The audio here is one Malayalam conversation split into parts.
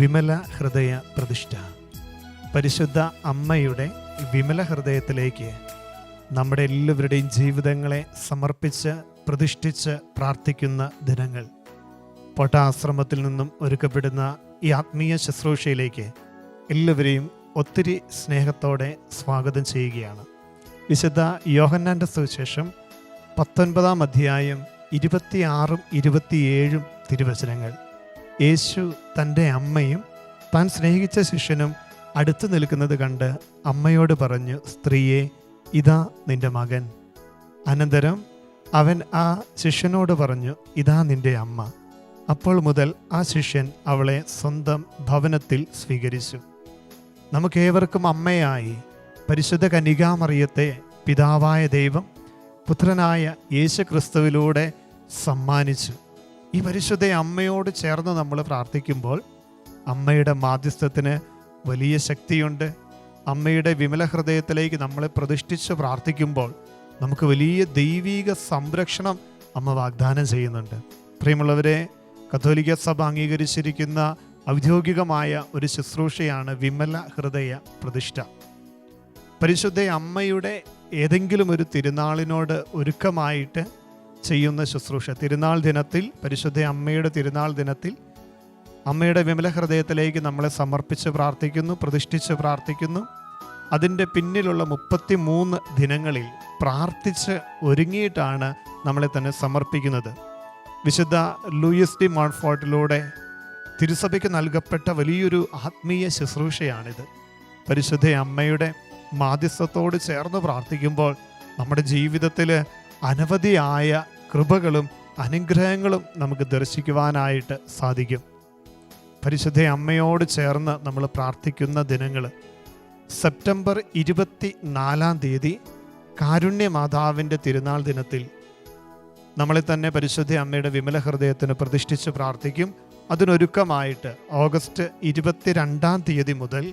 വിമല ഹൃദയ പ്രതിഷ്ഠ. പരിശുദ്ധ അമ്മയുടെ വിമല ഹൃദയത്തിലേക്ക് നമ്മുടെ എല്ലാവരുടെയും ജീവിതങ്ങളെ സമർപ്പിച്ച് പ്രതിഷ്ഠിച്ച് പ്രാർത്ഥിക്കുന്ന ദിനങ്ങൾ. പൊട്ടാശ്രമത്തിൽ നിന്നും ഒരുക്കപ്പെടുന്ന ഈ ആത്മീയ ശുശ്രൂഷയിലേക്ക് എല്ലാവരെയും ഒത്തിരി സ്നേഹത്തോടെ സ്വാഗതം ചെയ്യുകയാണ്. വിശുദ്ധ യോഹന്നാൻ്റെ സുവിശേഷം 19-ാം അധ്യായം 26-ഉം 27-ഉം തിരുവചനങ്ങൾ. യേശു തൻ്റെ അമ്മയും താൻ സ്നേഹിച്ച ശിഷ്യനും അടുത്തു നിൽക്കുന്നത് കണ്ട് അമ്മയോട് പറഞ്ഞു, സ്ത്രീയെ, ഇതാ നിന്റെ മകൻ. അനന്തരം അവൻ ആ ശിഷ്യനോട് പറഞ്ഞു, ഇതാ നിന്റെ അമ്മ. അപ്പോൾ മുതൽ ആ ശിഷ്യൻ അവളെ സ്വന്തം ഭവനത്തിൽ സ്വീകരിച്ചു. നമുക്കേവർക്കും അമ്മയായി പരിശുദ്ധ കന്യകാമറിയത്തെ പിതാവായ ദൈവം പുത്രനായ യേശു ക്രിസ്തുവിലൂടെ സമ്മാനിച്ചു. ഈ പരിശുദ്ധ അമ്മയോട് ചേർന്ന് നമ്മൾ പ്രാർത്ഥിക്കുമ്പോൾ അമ്മയുടെ മാധ്യസ്ഥത്തിന് വലിയ ശക്തിയുണ്ട്. അമ്മയുടെ വിമല ഹൃദയത്തിലേക്ക് നമ്മളെ പ്രതിഷ്ഠിച്ച് പ്രാർത്ഥിക്കുമ്പോൾ നമുക്ക് വലിയ ദൈവീക സംരക്ഷണം അമ്മ വാഗ്ദാനം ചെയ്യുന്നുണ്ട്. പ്രിയമുള്ളവരെ, കത്തോലിക്ക സഭ അംഗീകരിച്ചിരിക്കുന്ന ഔദ്യോഗികമായ ഒരു ശുശ്രൂഷയാണ് വിമല ഹൃദയ പ്രതിഷ്ഠ. പരിശുദ്ധ അമ്മയുടെ ഏതെങ്കിലും ഒരു തിരുനാളിനോട് ഒരുക്കമായിട്ട് ചെയ്യുന്ന ശുശ്രൂഷ. തിരുനാൾ ദിനത്തിൽ, പരിശുദ്ധ അമ്മയുടെ തിരുനാൾ ദിനത്തിൽ അമ്മയുടെ വിമല ഹൃദയത്തിലേക്ക് നമ്മളെ സമർപ്പിച്ച് പ്രാർത്ഥിക്കുന്നു, പ്രതിഷ്ഠിച്ച് പ്രാർത്ഥിക്കുന്നു. അതിൻ്റെ പിന്നിലുള്ള 33 ദിനങ്ങളിൽ പ്രാർത്ഥിച്ച് ഒരുങ്ങിയിട്ടാണ് നമ്മളെ തന്നെ സമർപ്പിക്കുന്നത്. വിശുദ്ധ ലൂയിസ് ഡി മോൺഫോർട്ടിലൂടെ തിരുസഭയ്ക്ക് നൽകപ്പെട്ട വലിയൊരു ആത്മീയ ശുശ്രൂഷയാണിത്. പരിശുദ്ധ അമ്മയുടെ മാധ്യസ്ഥത്തോട് ചേർന്ന് പ്രാർത്ഥിക്കുമ്പോൾ നമ്മുടെ ജീവിതത്തിൽ അനവധിയായ കൃപകളും അനുഗ്രഹങ്ങളും നമുക്ക് ദർശിക്കുവാനായിട്ട് സാധിക്കും. പരിശുദ്ധ അമ്മയോട് ചേർന്ന് നമ്മൾ പ്രാർത്ഥിക്കുന്ന ദിനങ്ങൾ. സെപ്റ്റംബർ 24-ാം തീയതി കാരുണ്യമാതാവിൻ്റെ തിരുനാൾ ദിനത്തിൽ നമ്മളെ തന്നെ പരിശുദ്ധ അമ്മയുടെ വിമല ഹൃദയത്തിന് പ്രതിഷ്ഠിച്ച് പ്രാർത്ഥിക്കും. അതിനൊരുക്കമായിട്ട് ഓഗസ്റ്റ് 22-ാം തീയതി മുതൽ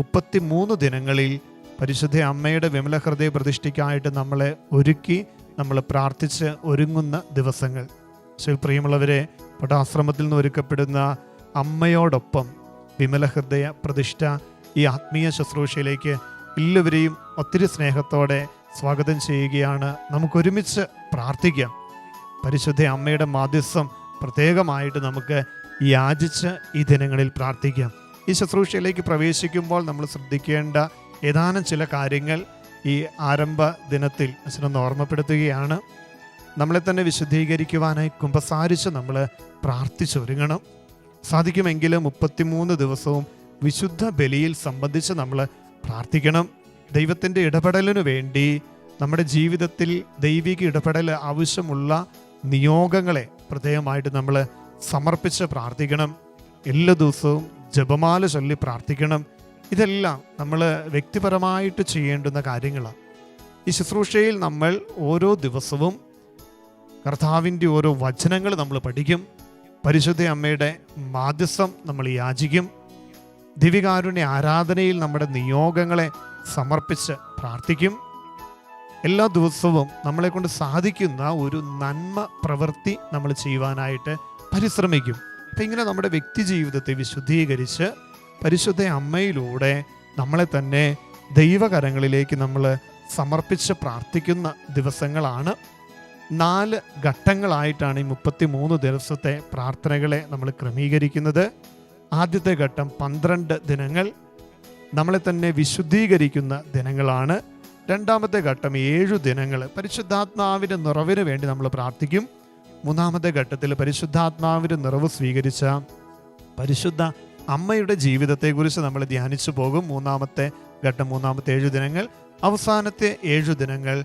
33 ദിനങ്ങളിൽ പരിശുദ്ധ അമ്മയുടെ വിമല ഹൃദയ പ്രതിഷ്ഠയ്ക്കായിട്ട് നമ്മളെ ഒരുക്കി നമ്മൾ പ്രാർത്ഥിച്ച് ഒരുങ്ങുന്ന ദിവസങ്ങൾ. പ്രിയമുള്ളവരെ, പട്ടാശ്രമത്തിൽ നിന്ന് ഒരുക്കപ്പെടുന്ന അമ്മയോടൊപ്പം വിമല ഹൃദയ പ്രതിഷ്ഠ ഈ ആത്മീയ ശുശ്രൂഷയിലേക്ക് എല്ലാവരെയും ഒത്തിരി സ്നേഹത്തോടെ സ്വാഗതം ചെയ്യുകയാണ്. നമുക്കൊരുമിച്ച് പ്രാർത്ഥിക്കാം. പരിശുദ്ധ അമ്മയുടെ മാധ്യസ്ഥം പ്രത്യേകമായിട്ട് നമുക്ക് യാചിച്ച് ഈ ദിനങ്ങളിൽ പ്രാർത്ഥിക്കാം. ഈ ശുശ്രൂഷയിലേക്ക് പ്രവേശിക്കുമ്പോൾ നമ്മൾ ശ്രദ്ധിക്കേണ്ട ഏതാനും ചില കാര്യങ്ങൾ ഈ ആരംഭ ദിനത്തിൽ അച്ഛനൊന്ന് ഓർമ്മപ്പെടുത്തുകയാണ്. നമ്മളെ തന്നെ വിശുദ്ധീകരിക്കുവാനായി കുമ്പസാരിച്ച് നമ്മൾ പ്രാർത്ഥിച്ചൊരുങ്ങണം. സാധിക്കുമെങ്കിൽ 33 ദിവസവും വിശുദ്ധ ബലിയിൽ സംബന്ധിച്ച് നമ്മൾ പ്രാർത്ഥിക്കണം. ദൈവത്തിൻ്റെ ഇടപെടലിനു വേണ്ടി നമ്മുടെ ജീവിതത്തിൽ ദൈവിക ഇടപെടൽ ആവശ്യമുള്ള നിയോഗങ്ങളെ പ്രത്യേകമായിട്ട് നമ്മൾ സമർപ്പിച്ച് പ്രാർത്ഥിക്കണം. എല്ലാ ദിവസവും ജപമാല ചൊല്ലി പ്രാർത്ഥിക്കണം. ഇതെല്ലാം നമ്മൾ വ്യക്തിപരമായിട്ട് ചെയ്യേണ്ടുന്ന കാര്യങ്ങളാണ്. ഈ ശുശ്രൂഷയിൽ നമ്മൾ ഓരോ ദിവസവും കർത്താവിൻ്റെ ഓരോ വചനങ്ങൾ നമ്മൾ പഠിക്കും. പരിശുദ്ധ അമ്മയുടെ മാധ്യസ്ഥം നമ്മൾ യാചിക്കും. ദിവ്യകാരുണ്യ ആരാധനയിൽ നമ്മുടെ നിയോഗങ്ങളെ സമർപ്പിച്ച് പ്രാർത്ഥിക്കും. എല്ലാ ദിവസവും നമ്മളെ കൊണ്ട് സാധിക്കുന്ന ഒരു നന്മ പ്രവൃത്തി നമ്മൾ ചെയ്യുവാനായിട്ട് പരിശ്രമിക്കും. അപ്പം ഇങ്ങനെ നമ്മുടെ വ്യക്തി ജീവിതത്തെ വിശുദ്ധീകരിച്ച് പരിശുദ്ധ അമ്മയിലൂടെ നമ്മളെ തന്നെ ദൈവകരങ്ങളിലേക്ക് നമ്മൾ സമർപ്പിച്ച് പ്രാർത്ഥിക്കുന്ന ദിവസങ്ങളാണ്. 4 ഘട്ടങ്ങളായിട്ടാണ് ഈ 33 ദിവസത്തെ പ്രാർത്ഥനകളെ നമ്മൾ ക്രമീകരിക്കുന്നത്. ആദ്യത്തെ ഘട്ടം 12 ദിനങ്ങൾ നമ്മളെ തന്നെ വിശുദ്ധീകരിക്കുന്ന ദിനങ്ങളാണ്. രണ്ടാമത്തെ ഘട്ടം 7 ദിനങ്ങൾ പരിശുദ്ധാത്മാവിൻ്റെ നിറവിന് വേണ്ടി നമ്മൾ പ്രാർത്ഥിക്കും. മൂന്നാമത്തെ ഘട്ടത്തിൽ പരിശുദ്ധാത്മാവിൻ്റെ നിറവ് സ്വീകരിച്ച പരിശുദ്ധ അമ്മയുടെ ജീവിതത്തെക്കുറിച്ച് നമ്മൾ ധ്യാനിച്ചു പോകും. മൂന്നാമത്തെ ഘട്ടം 7 ദിനങ്ങൾ. അവസാനത്തെ 7 ദിനങ്ങൾ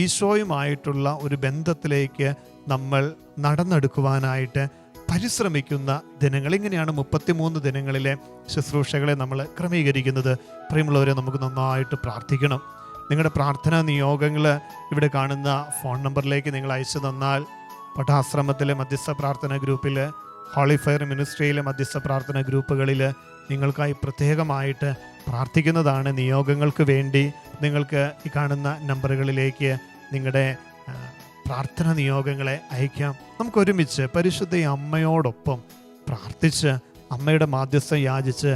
ഈശോയുമായിട്ടുള്ള ഒരു ബന്ധത്തിലേക്ക് നമ്മൾ നടന്നെടുക്കുവാനായിട്ട് പരിശ്രമിക്കുന്ന ദിനങ്ങൾ. ഇങ്ങനെയാണ് 33 ദിനങ്ങളിലെ ശുശ്രൂഷകളെ നമ്മൾ ക്രമീകരിക്കുന്നത്. പ്രിയമുള്ളവരെ, നമുക്ക് നന്നായിട്ട് പ്രാർത്ഥിക്കണം. നിങ്ങളുടെ പ്രാർത്ഥനാ നിയോഗങ്ങൾ ഇവിടെ കാണുന്ന ഫോൺ നമ്പറിലേക്ക് നിങ്ങൾ അയച്ചു തന്നാൽ പട്ടാശ്രമത്തിലെ മധ്യസ്ഥ പ്രാർത്ഥന ഗ്രൂപ്പിൽ, ഹോളി ഫയർ മിനിസ്ട്രിയിലെ മധ്യസ്ഥ പ്രാർത്ഥന ഗ്രൂപ്പുകളിൽ നിങ്ങൾക്കായി പ്രത്യേകമായിട്ട് പ്രാർത്ഥിക്കുന്നതാണ്. നിയോഗങ്ങൾക്ക് വേണ്ടി നിങ്ങൾക്ക് ഈ കാണുന്ന നമ്പറുകളിലേക്ക് നിങ്ങളുടെ പ്രാർത്ഥന നിയോഗങ്ങളെ അയക്കാം. നമുക്കൊരുമിച്ച് പരിശുദ്ധ അമ്മയോടൊപ്പം പ്രാർത്ഥിച്ച് അമ്മയുടെ മാധ്യസ്ഥം യാചിച്ച്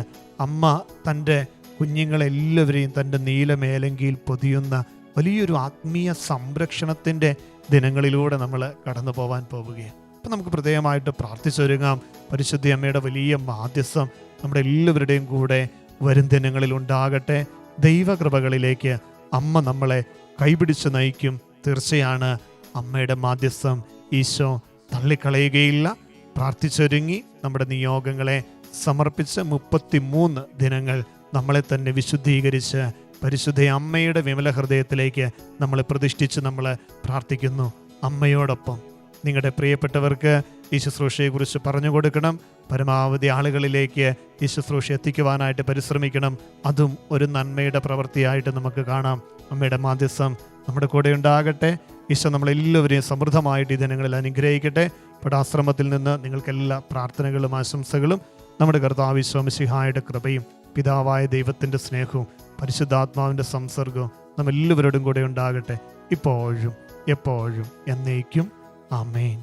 അമ്മ തൻ്റെ കുഞ്ഞുങ്ങളെല്ലാവരെയും തൻ്റെ നീലമേലങ്കിയിൽ പൊതിയുന്ന വലിയൊരു ആത്മീയ സംരക്ഷണത്തിൻ്റെ ദിനങ്ങളിലൂടെ നമ്മൾ കടന്നു പോകാൻ പോവുകയാണ്. അപ്പം നമുക്ക് പ്രത്യേകമായിട്ട് പ്രാർത്ഥിച്ചൊരുങ്ങാം. പരിശുദ്ധ അമ്മയുടെ വലിയ മാധ്യസ്ഥം നമ്മുടെ എല്ലാവരുടെയും കൂടെ വരും ദിനങ്ങളിൽ ഉണ്ടാകട്ടെ. ദൈവകൃപകളിലേക്ക് അമ്മ നമ്മളെ കൈപിടിച്ച് നയിക്കും. തീർച്ചയാണ് അമ്മയുടെ മാധ്യസ്ഥം ഈശോ തള്ളിക്കളയുകയില്ല. പ്രാർത്ഥിച്ചൊരുങ്ങി നമ്മുടെ നിയോഗങ്ങളെ സമർപ്പിച്ച് 33 ദിനങ്ങൾ നമ്മളെ തന്നെ വിശുദ്ധീകരിച്ച് പരിശുദ്ധ അമ്മയുടെ വിമല ഹൃദയത്തിലേക്ക് നമ്മളെ പ്രതിഷ്ഠിച്ച് നമ്മൾ പ്രാർത്ഥിക്കുന്നു. അമ്മയോടൊപ്പം നിങ്ങളുടെ പ്രിയപ്പെട്ടവർക്ക് ഈ ശുശ്രൂഷയെക്കുറിച്ച് പറഞ്ഞു കൊടുക്കണം. പരമാവധി ആളുകളിലേക്ക് ഈ ശുശ്രൂഷ എത്തിക്കുവാനായിട്ട് പരിശ്രമിക്കണം. അതും ഒരു നന്മയുടെ പ്രവൃത്തിയായിട്ട് നമുക്ക് കാണാം. അമ്മയുടെ മാധ്യസ്ഥം നമ്മുടെ കൂടെ ഉണ്ടാകട്ടെ. ഈശോ നമ്മളെല്ലാവരെയും സമൃദ്ധമായിട്ട് ഈ ദിനങ്ങളിൽ അനുഗ്രഹിക്കട്ടെ. പടാശ്രമത്തിൽ നിന്ന് നിങ്ങൾക്കെല്ലാ പ്രാർത്ഥനകളും ആശംസകളും. നമ്മുടെ കർത്താവ് ഈശോ മിശിഹായുടെ കൃപയും പിതാവായ ദൈവത്തിൻ്റെ സ്നേഹവും പരിശുദ്ധാത്മാവിൻ്റെ സംസർഗവും നമ്മെല്ലാവരോടും കൂടെ ഉണ്ടാകട്ടെ, ഇപ്പോഴും എപ്പോഴും എന്നേക്കും. ആമേൻ.